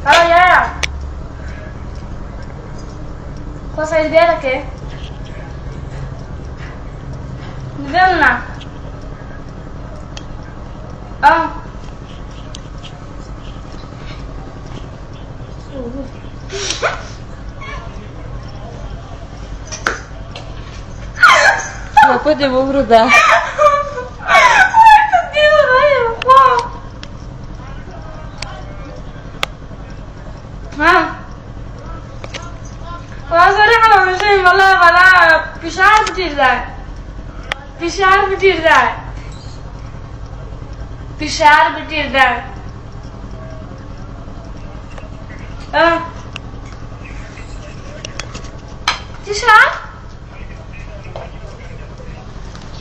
Halo ya. Kok saya dia ke? Gimana? Apa dia mau berubah? Fishar bitirdiler. Fishar?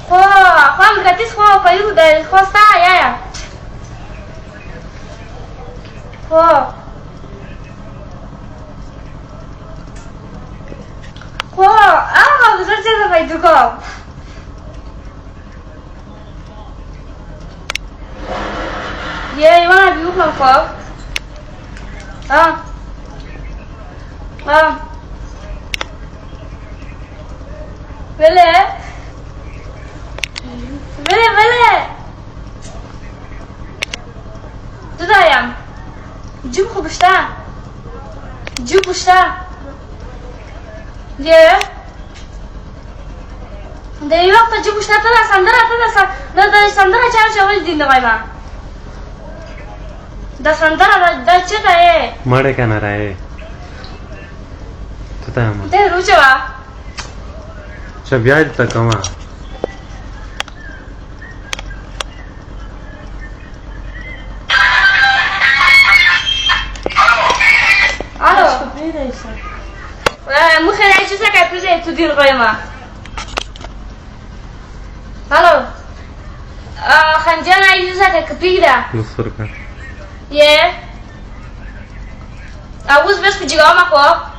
Quando gratis qual período da costa ya. Bisa cerita apa itu kok? Yeah, you wanna do her for? Bele? Dudayam. Jum khubishta. Jum bushta. Yeah. Dari waktu jum bushta tada sandara sandara cara cawal din da ma. Da sandara da cheta e. Mare kana rae. Tutama. Te ruchwa. Shabyad takama. Alo. مخي عايشة ساكا بزي تدير غيما. Alo. خنجانا عايشة ساكا كبيرة. Nusurka. Yeah. أوز بس بيجي قامك وق.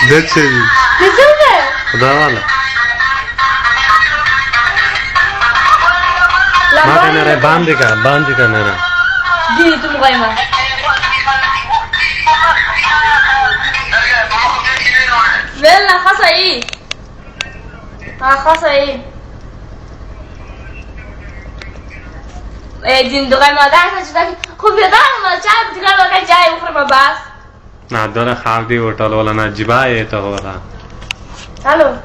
That's it. Güzel. खुदा वाला لا ما كان رأي باندي كان رأي دي تمغيمة. بيلا خاصة ايه؟ خاصة ايه؟ دين دغيمة ده عشان شدك خب يدار ما جاي بتقال وقت جاي وخرب بس. نعدونا خاردي وطول ولا نجيبها يتهورا. الو